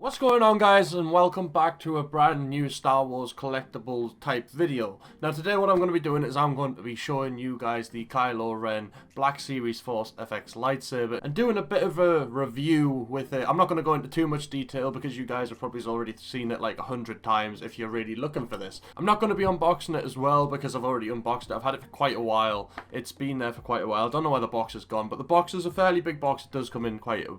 What's going on, guys, and welcome back to a brand new Star Wars collectibles type video. Now today what I'm going to be doing is I'm going to be showing you guys the Kylo Ren Black Series Force FX lightsaber and doing a bit of a review with it. I'm not going to go into too much detail because you guys have probably already seen it like 100 times if you're really looking for this. I'm not going to be unboxing it as well because I've already unboxed it. I've had it for quite a while. It's been there for quite a while. I don't know why the box is gone, but the box is a fairly big box. It does come in quite a,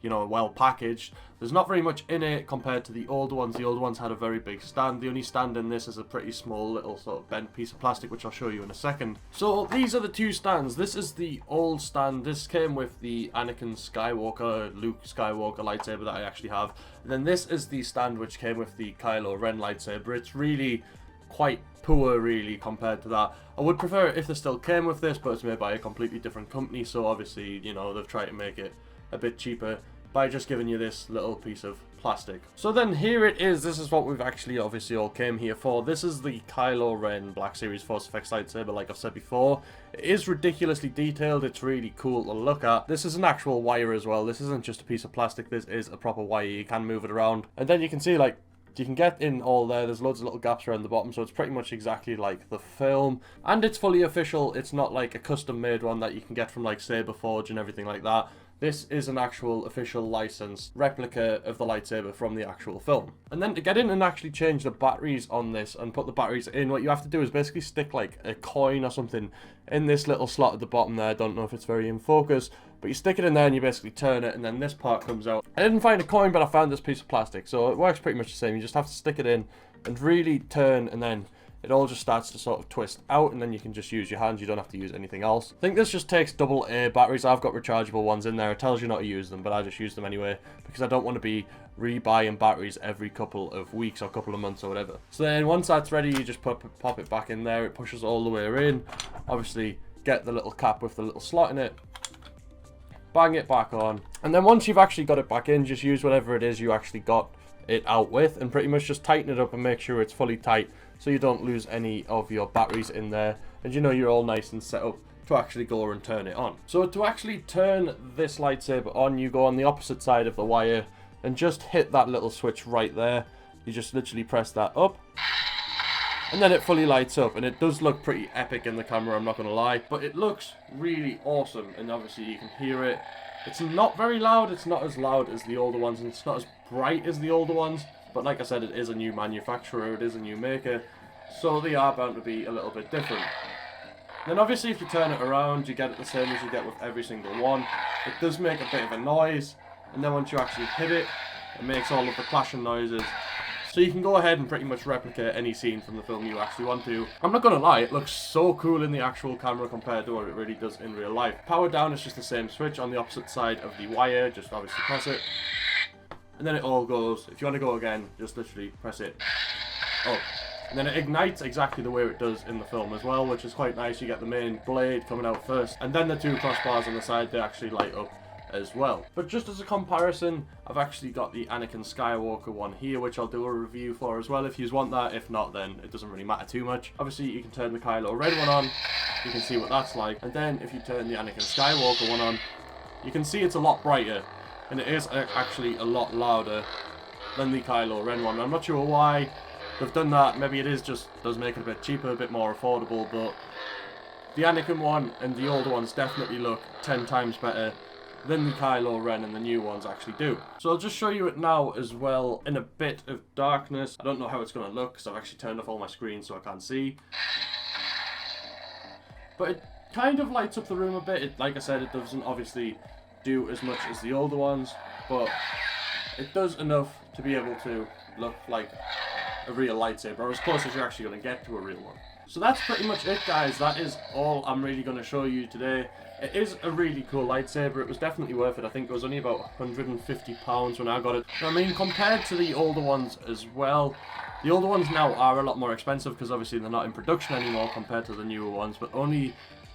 well packaged. There's not very much in it compared to the older ones. The older ones had a very big stand. The only stand in this is a pretty small little sort of bent piece of plastic, which I'll show you in a second. So these are the two stands. This is the old stand. This came with the Anakin Skywalker, Luke Skywalker lightsaber that I actually have. And then this is the stand which came with the Kylo Ren lightsaber. It's really quite poor really compared to that. I would prefer it if they still came with this, but it's made by a completely different company, so obviously, they've tried to make it a bit cheaper by just giving you this little piece of plastic. So then here it is. This is what we've actually obviously all came here for. This is the Kylo Ren Black Series Force FX lightsaber, like I've said before. It is ridiculously detailed. It's really cool to look at. This is an actual wire as well. This isn't just a piece of plastic. This is a proper wire. You can move it around. And then you can see, like, you can get in all there. There's loads of little gaps around the bottom, so it's pretty much exactly like the film. And it's fully official. It's not like a custom made one that you can get from like Saberforge and everything like that. This is an actual official licensed replica of the lightsaber from the actual film. And then to get in and actually change the batteries on this and put the batteries in, what you have to do is basically stick like a coin or something in this little slot at the bottom there. I don't know if it's very in focus, but you stick it in there and you basically turn it and then this part comes out. I didn't find a coin, but I found this piece of plastic, so it works pretty much the same. You just have to stick it in and really turn, and then it all just starts to sort of twist out, and then you can just use your hands. You don't have to use anything else. I think this just takes AA batteries. I've got rechargeable ones in there. It tells you not to use them, but I just use them anyway because I don't want to be rebuying batteries every couple of weeks or couple of months or whatever. So then once that's ready, you just pop it back in there. It pushes all the way in. Obviously, get the little cap with the little slot in it. Bang it back on. And then once you've actually got it back in, just use whatever it is you actually got it out with and pretty much just tighten it up and make sure it's fully tight so you don't lose any of your batteries in there, and you're all nice and set up to actually go and turn it on. So to actually turn this lightsaber on, you go on the opposite side of the wire and just hit that little switch right there. You just literally press that up and then it fully lights up, and it does look pretty epic in the camera, I'm not gonna lie, but it looks really awesome, and obviously you can hear it. It's not very loud. It's not as loud as the older ones, and it's not as bright as the older ones. But like I said, it is a new manufacturer. It is a new maker. So they are bound to be a little bit different. Then obviously if you turn it around, you get it the same as you get with every single one. It does make a bit of a noise. And then once you actually hit it, it makes all of the clashing noises. So you can go ahead and pretty much replicate any scene from the film you actually want to. I'm not gonna lie, it looks so cool in the actual camera compared to what it really does in real life. Power down is just the same switch on the opposite side of the wire, just obviously press it. And then it all goes. If you want to go again, just literally press it up. And then it ignites exactly the way it does in the film as well, which is quite nice. You get the main blade coming out first, and then the two crossbars on the side, they actually light up as well. But just as a comparison, I've actually got the Anakin Skywalker one here, which I'll do a review for as well if you want that. If not, then it doesn't really matter too much. Obviously you can turn the Kylo Ren one on, you can see what that's like, and then if you turn the Anakin Skywalker one on, you can see it's a lot brighter, and it is actually a lot louder than the Kylo Ren one. I'm not sure why they've done that. Maybe it does make it a bit cheaper, a bit more affordable, but the Anakin one and the older ones definitely look 10 times better than the Kylo Ren and the new ones actually do. So I'll just show you it now as well in a bit of darkness. I don't know how it's going to look because I've actually turned off all my screens so I can't see. But it kind of lights up the room a bit. Like I said, it doesn't obviously do as much as the older ones, but it does enough to be able to look like a real lightsaber, or as close as you're actually going to get to a real one. So that's pretty much it, guys. That is all I'm really going to show you today. It is a really cool lightsaber. It was definitely worth it. I think it was only about £150 when I got it. I mean, compared to the older ones as well, the older ones now are a lot more expensive because obviously they're not in production anymore compared to the newer ones, but only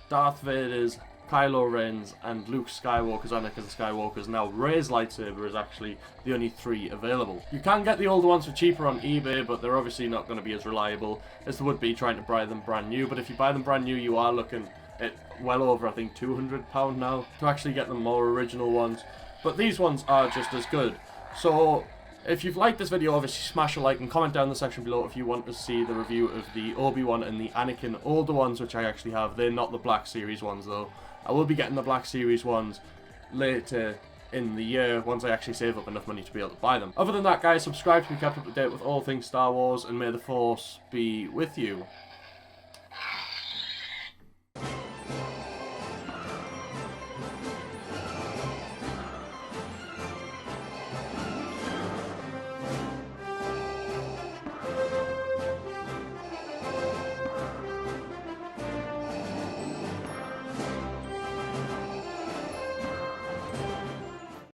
Darth Vader's, Kylo Ren's, and Luke Skywalker's, Anakin Skywalker's, now Rey's lightsaber is actually the only 3 available. You can get the older ones for cheaper on eBay, but they're obviously not going to be as reliable as they would be trying to buy them brand new. But if you buy them brand new, you are looking at well over, I think, £200 now to actually get the more original ones. But these ones are just as good. So If you've liked this video, obviously smash a like and comment down in the section below if you want to see the review of the Obi-Wan and the Anakin older ones, which I actually have. They're not the Black Series ones though. I will be getting the Black Series ones later in the year once I actually save up enough money to be able to buy them. Other than that, guys, subscribe to be kept up to date with all things Star Wars, and may the Force be with you.